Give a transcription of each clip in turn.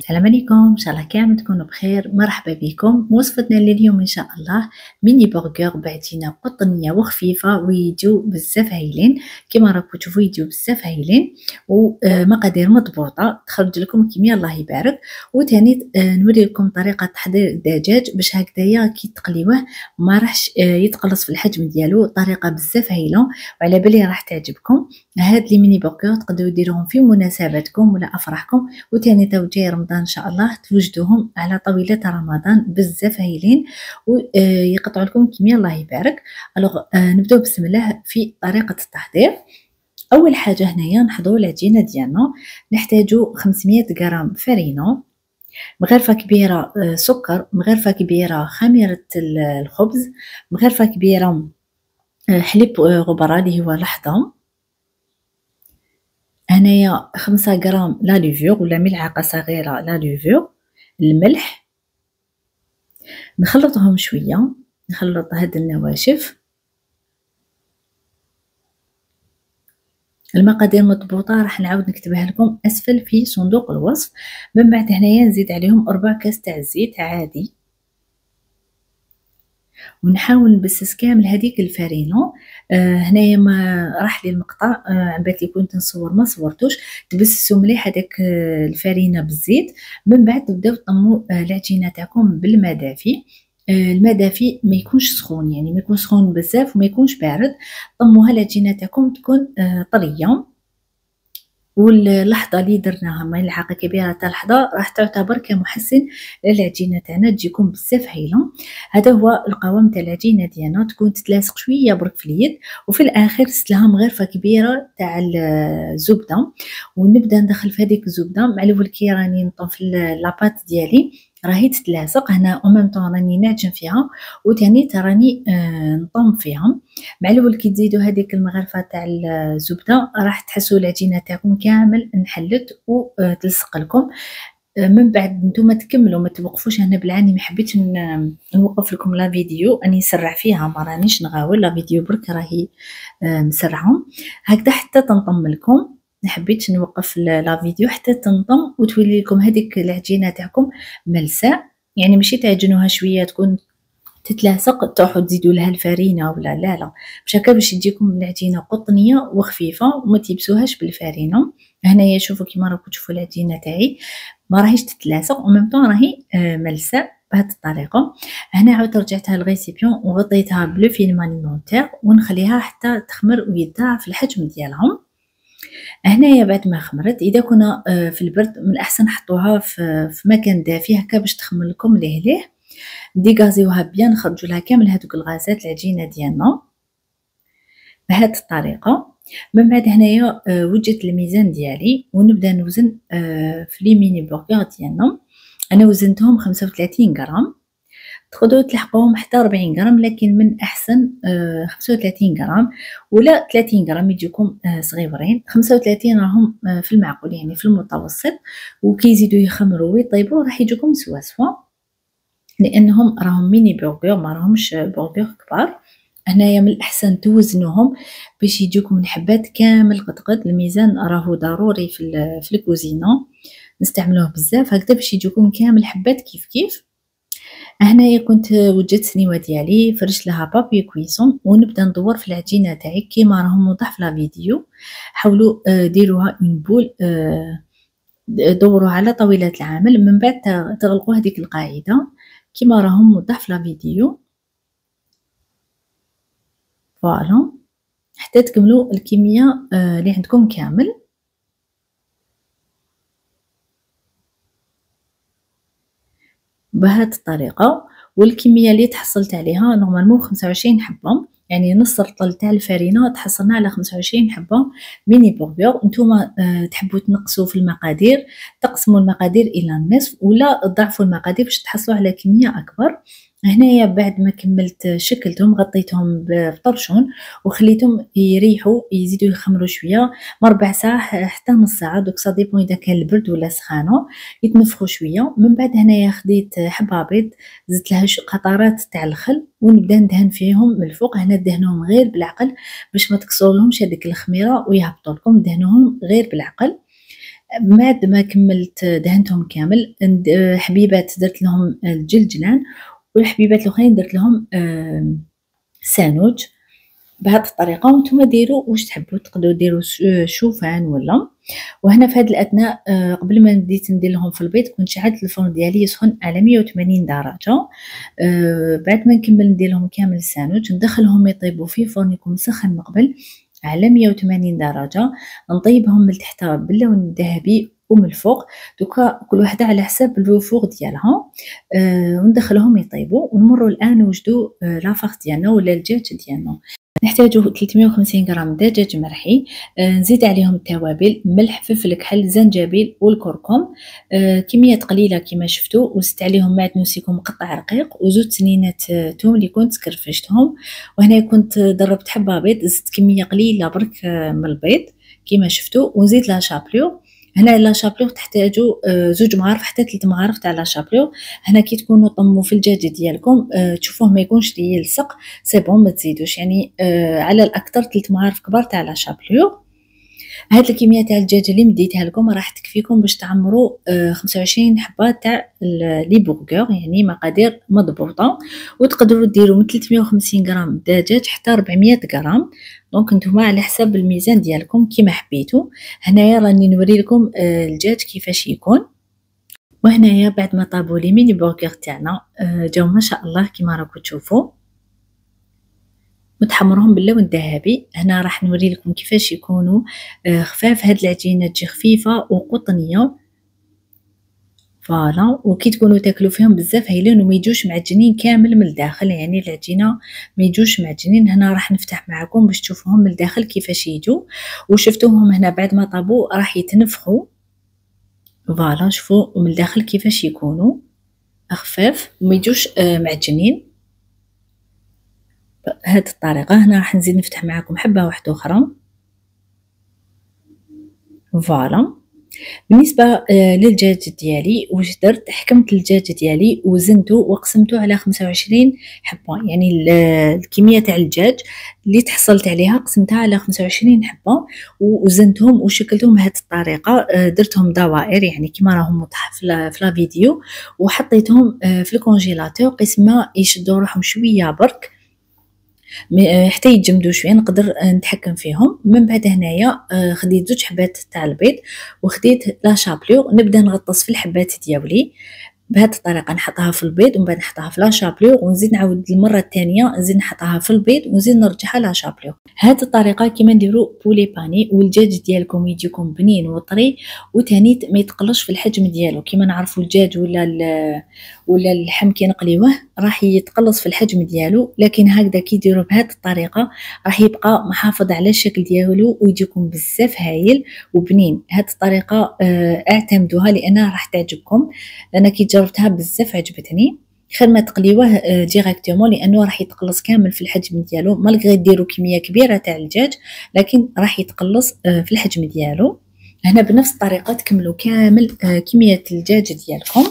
السلام عليكم، ان شاء الله كامل تكونوا بخير. مرحبا بكم. وصفتنا لليوم ان شاء الله ميني برجر بعجينه قطنيه وخفيفه ويجيو بزاف هايلين. كما راكم تشوفوا يجيو بزاف هايلين ومقادير مضبوطه تخرج لكم كميه الله يبارك. وثاني نوري لكم طريقه تحضير الدجاج باش هكذايا كي تقليوه ما راحش يتقلص في الحجم ديالو. طريقه بزاف هايله وعلى بالي راح تعجبكم. هاد لي ميني برجر تقدروا ديروهم في مناسباتكم ولا افراحكم، وثاني تو جاي رمضان ان شاء الله توجدوهم على طاوله رمضان بزاف هايلين ويقطعوا لكم كميه الله يبارك. الوغ نبداو بسم الله في طريقه التحضير. اول حاجه هنايا نحضروا العجينه ديالنا. نحتاجو 500 غرام فرينه، مغرفه كبيره سكر، مغرفه كبيره خميره الخبز، مغرفه كبيره حليب غبره اللي هو لحظه، هنايا 5 غرام لا ليفور ولا ملعقه صغيره لا ليفور، الملح. نخلطهم شويه، نخلط هاد النواشف. المقادير مضبوطه راح نعاود نكتبها لكم اسفل في صندوق الوصف. من بعد هنايا نزيد عليهم 4 كاس تاع الزيت عادي، ونحاول نبسس كامل هذيك الفرينه. هنايا ما راح لي المقطع، عبالي لي كنت نصور ما صورتوش. تبسسوا مليح هذاك الفرينه بالزيت. من بعد تبداو طموا العجينه تاعكم بالماء دافي. الماء دافي ما يكونش سخون، يعني ما يكون سخون بزاف وما يكونش بارد. طموها العجينه تاعكم تكون طريه. واللحظه اللي درناها ملعقه كبيره تاع لحظه راح تعتبر كمحسن للعجينه تاعنا تجيكم بزاف هايله. هذا هو القوام تاع العجينه ديالنا، تكون تتلاصق شويه برك في اليد. وفي الاخر سلها مغرفه كبيره تاع الزبده، ونبدا ندخل في هذيك الزبده مع الاول كي راني نطفي لاباط ديالي راهي تتلاصق هنا، او ميم طون راني نعجن فيها وثاني راني نطم فيها. مع الاول كي تزيدوا هذيك المغرفه تاع الزبده راح تحسوا العجينه تاعكم كامل انحلت وتلصق لكم. من بعد نتوما تكملوا، ما توقفوش هنا بالعاني. ما حبيتش نوقف لكم لا فيديو، اني نسرع فيها، ما رانيش نغاول لا فيديو برك راهي مسرعه هكذا حتى تنطم لكم. ما حبيتش نوقف لا فيديو حتى تنطم وتولي لكم هذيك العجينه تاعكم ملساء. يعني ماشي تعجنوها شويه تكون تتلاصق تروحوا تزيدوا لها الفرينه ولا لا باش هكا باش تجيكم العجينه قطنيه وخفيفه وما تيبسوهاش بالفرينه. هنايا شوفوا كيما راكم تشوفوا العجينه تاعي ما راهيش تتلاصق وميم طون راهي ملساء بهذه الطريقه. هنا عاود رجعتها للغيسيبيون وغطيتها بلو فيلم اليمونتير ونخليها حتى تخمر ويتضاعف الحجم ديالهم. هنايا بعد ما خمرت، اذا كنا في البرد من الاحسن حطوها في مكان دافي هكا باش تخمر لكم ليه. ديغازيوها بيان، نخرجوا لها كامل هذوك الغازات العجينه ديالنا بهذه الطريقه. من بعد هنايا وجدت الميزان ديالي ونبدا نوزن في لي ميني برجر ديالنا. انا وزنتهم 35 غرام، تقدروا تلحقوهم حتى 40 غرام، لكن من احسن 35 غرام ولا 30 غرام يجيكم صغيورين. 35 راهم في المعقول يعني في المتوسط، وكي يزيدوا يخمروا ويطيبوا راح يجيكم سوا سوا، لانهم راهم ميني برجر ما راهمش برجر كبار. هنايا من الاحسن توزنوهم باش يجيكم الحبات كامل قد الميزان راهو ضروري في الكوزينه، نستعملوه بزاف هكذا باش يجيكم كامل حبات كيف. هنايا كنت وجدت سنيوه ديالي فرشت لها بابي كويسون ونبدا ندور في العجينه تاعي كيما راهم موضح في لا فيديو. حاولوا ديروها اون بول، دوروا على طاوله العمل. من بعد تغلقوا هذيك القاعده كيما راهم موضح في لا فيديو. فوالا حتى تكملوا الكميه اللي عندكم كامل بهذه الطريقه. والكميه اللي تحصلت عليها نورمالمون 25 حبه، يعني نص رطل تاع الفرينه تحصلنا على 25 حبه ميني برجر. نتوما تحبوا تنقصوا في المقادير تقسموا المقادير الى النصف ولا تضاعفوا المقادير باش تحصلوا على كميه اكبر. هنايا بعد ما كملت شكلتهم غطيتهم بطرشون وخليتهم يريحوا يزيدوا يخمروا شويه من ربع ساعه حتى نص ساعه، دوك صا ديبون اذا كان البرد ولا سخانه يتنفخوا شويه. من بعد هنايا خديت حبه بيض زدت لها قطرات تاع الخل ونبدا ندهن فيهم من الفوق. هنا دهنوهم غير بالعقل باش ما تكسرولهمش هذيك الخميره ويهبطوا لكم، دهنوهم غير بالعقل. بعد ما كملت دهنتهم كامل حبيبات درت لهم الجلجلان، والحبيبات الاخرين درت لهم سانوج بهذه الطريقه. وانتم ديروا واش تحبوا، تقدروا ديروا شوفان ولا. وهنا في هذا الاثناء قبل ما بديت ندير لهم في البيض كنت شعلت الفرن ديالي يسخن على 180 درجه. بعد ما نكمل ندير لهم كامل الساندويتش ندخلهم يطيبوا في فرن يكون مسخن من قبل على 180 درجه. نطيبهم من تحت باللون الذهبي ومن الفوق، دوكا كل وحده على حساب الفوق ديالها. وندخلهم يطيبوا. ونمروا الان نوجدوا لافاخ ديالنا ولا الدجاج ديالنا. نحتاجو 350 غرام دجاج مرحي، نزيد عليهم التوابل ملح فلفل كحل زنجبيل والكركم، كميات قليله كما شفتوا. وزدت عليهم معدنوسيكم مقطع رقيق وزوج سنينات توم اللي كنت كرفشتهم. وهنا كنت ضربت حبه بيض، زدت كميه قليله برك من البيض كما شفتوا. ونزيد لا شابليو. هنا لا شابليو تحتاجوا زوج مغارف حتى 3 مغارف تاع لا شابليو. هنا كي تكونوا طموا في الدجاج ديالكم تشوفوه ما يكونش يلصق، سي بون ما تزيدوش، يعني على الاكثر 3 مغارف كبار تاع لا شابليو. هاد الكميه تاع الدجاج اللي مديتها لكم راح تكفيكم باش تعمروا 25 حبه تاع لي برغر، يعني مقادير مضبوطه. وتقدروا ديروا من 350 غرام دجاج حتى 400 غرام، دونك نتوما على حساب الميزان ديالكم كيما حبيتوا. هنايا راني نوري لكم الدجاج كيفاش يكون. وهنايا بعد ما طابوا لي ميني برغر تاعنا جاو ما شاء الله كيما راكم تشوفوا، وتحمرهم باللون الذهبي. هنا راح نوري لكم كيفاش يكونوا خفاف. هاد العجينه تجي خفيفه وقطنيه فوالا. وكي تكونوا تاكلوا فيهم بزاف هايلين وما يجوش معجنين كامل من الداخل، يعني العجينه ما يجوش معجنين. هنا راح نفتح معكم باش تشوفوهم من الداخل كيفاش يجوا. وشفتوهم هنا بعد ما طابوا راح يتنفخوا فوالا. شوفوا من الداخل كيفاش يكونوا خفاف وما يجوش معجنين بهذه الطريقه. هنا راح نزيد نفتح معكم حبه واحده اخرى فوالا. بالنسبه للدجاج ديالي واش درت، حكمت الدجاج ديالي وزنته وقسمته على 25 حبه، يعني الكميه تاع الدجاج اللي تحصلت عليها قسمتها على 25 حبه. ووزنتهم وشكلتهم بهذه الطريقه، درتهم دوائر يعني كما راهم واضح في لا فيديو. وحطيتهم في الكونجيلاتور قسم ما يشدوا روحهم شويه برك حتى يتجمدوا شويه نقدر نتحكم فيهم. من بعد هنايا خديت 2 حبات تاع البيض وخديت لا شابليو. نبدا نغطس في الحبات ديالي بهذه الطريقه، نحطها في البيض ومن بعد نحطها في لا شابليو ونزيد نعاود المره الثانيه نزيد نحطها في البيض ونزيد نرجعها لا شابليو. هذه الطريقه كيما نديروا بولي باني. والدجاج ديالكم يجيكم بنين وطري وتانيت ما يتقلش في الحجم ديالو. كيما نعرفوا الدجاج ولا اللحم كي نقليوه راح يتقلص في الحجم ديالو، لكن هكذا كي ديروا بهذه الطريقه راح يبقى محافظ على الشكل ديالو ويجيكم بزاف هايل وبنين. هذه الطريقه اعتمدوها لانها راح تعجبكم. انا كي جربتها بزاف عجبتني. خير ما تقليوه ديريكتومون لانه راح يتقلص كامل في الحجم ديالو، مالغري ديروا كميه كبيره تاع الدجاج لكن راح يتقلص في الحجم ديالو. هنا بنفس الطريقه تكملوا كامل كميه الدجاج ديالكم.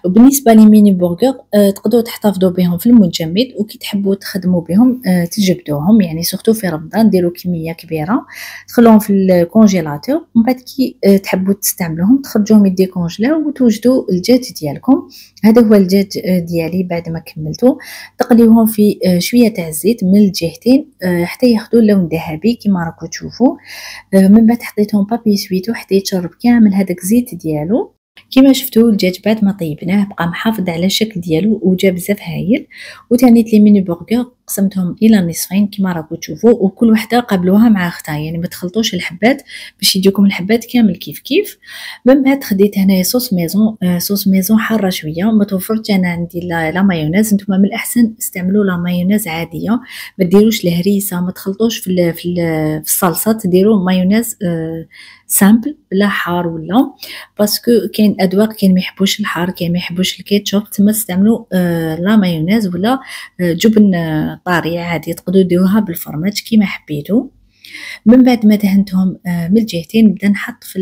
وبالنسبه للميني برغر تقدروا تحتفظوا بهم في المجمد، وكي تحبوا تخدموا بهم تجبدوهم، يعني سورتو في رمضان ديروا كميه كبيره تخلوهم في الكونجيلاتور. ومن بعد كي تحبوا تستعملوهم تخرجوهم يديكونجلاو وتوجدوا الدجاج ديالكم. هذا هو الدجاج ديالي بعد ما كملته. تقليوهم في شويه تاع الزيت من الجهتين حتى ياخذوا اللون الذهبي كما راكم تشوفوا. من بعد حطيتهم بابي سويتو حتى يتشرب كامل هذاك الزيت ديالو. كما شفتوا الدجاج بعد ما طيبناه بقى محافظ على الشكل ديالو وجا بزاف هايل. وتانيت لي ميني برغر قسمتهم الى نصفين كما راكم تشوفوا، وكل وحده قابلوها مع اختها، يعني ما تخلطوش الحبات باش يجيكم الحبات كامل كيف كيف. من بعد خديت هنايا صوص ميزون. صوص ميزون حاره شويه ما توفرتش انا عندي لا مايونيز. نتوما من الاحسن استعملوا لا مايونيز عاديه، ما ديروش الهريسه، ما تخلطوش في الصلصه، ديروا مايونيز سامبل بلا حار ولا، باسكو كاين اذواق كاين ما يحبوش الحار كاين ما يحبوش الكيتشوب، تما استعملوا لا مايونيز ولا جبن طاريه عادي تقدروا ديروها بالفرماج كيما حبيتوا. من بعد ما دهنتهم من الجهتين نبدا نحط في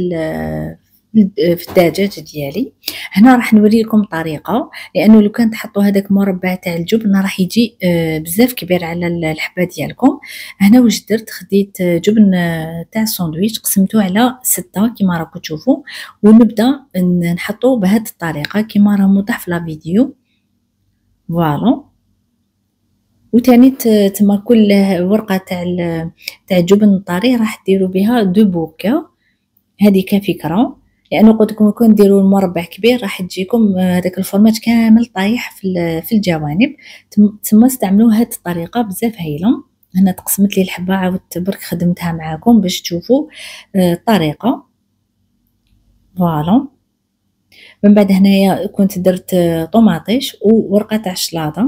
في الدجاج ديالي. هنا راح نوريكم طريقه، لانه لو كان تحطوا هذاك المربع تاع الجبن راح يجي بزاف كبير على الحبه ديالكم. هنا واش درت، خديت جبن تاع الساندويتش قسمته على 6 كما راكم تشوفوا، ونبدا نحطو بهذه الطريقه كما راه موضح في لا فيديو. فوالا، وتاني تما كل ورقه تاع الجبن الطري راح ديروا بها 2 بوكا. هذه كفكره، لانه قلت لكم كون ديروا المربع كبير راح تجيكم هذاك الفرماج كامل طايح في الجوانب. تما استعملوا هذه الطريقه بزاف هايله. هنا تقسمت لي الحبه، عاودت برك خدمتها معاكم باش تشوفوا الطريقه. فوالا، من بعد هنايا كنت درت طوماطيش وورقه تاع الشلاضه.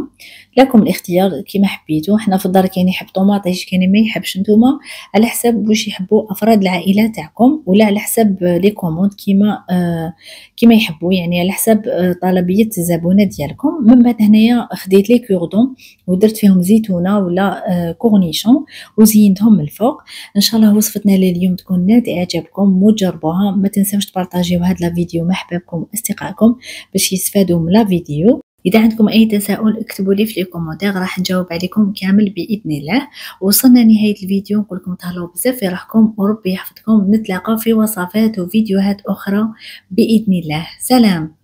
لكم الاختيار كيما حبيتوا. حنا في الدار كاين يحب طوماطيش كاين ما يحبش، نتوما على حسب واش يحبوا افراد العائله تاعكم، ولا على حسب لي كوموند كيما يحبوا، يعني على حسب طلبيه الزبونه ديالكم. من بعد هنايا خديت لي كوردون ودرت فيهم زيتونه ولا كورنيشون وزينتهم من الفوق. ان شاء الله وصفتنا لليوم تكون نالت اعجابكم وتجربوها. ما تنساوش تبارطاجيو هذا لا فيديو مع احبابكم واصدقائكم باش يستفادوا من لا فيديو. اذا عندكم اي تساؤل اكتبوا لي في لي كومونتير، راح نجاوب عليكم كامل باذن الله. وصلنا نهايه الفيديو، نقول لكم تهلاو بزاف في روحكم وربي يحفظكم. نتلاقاو في وصفات وفيديوهات اخرى باذن الله. سلام.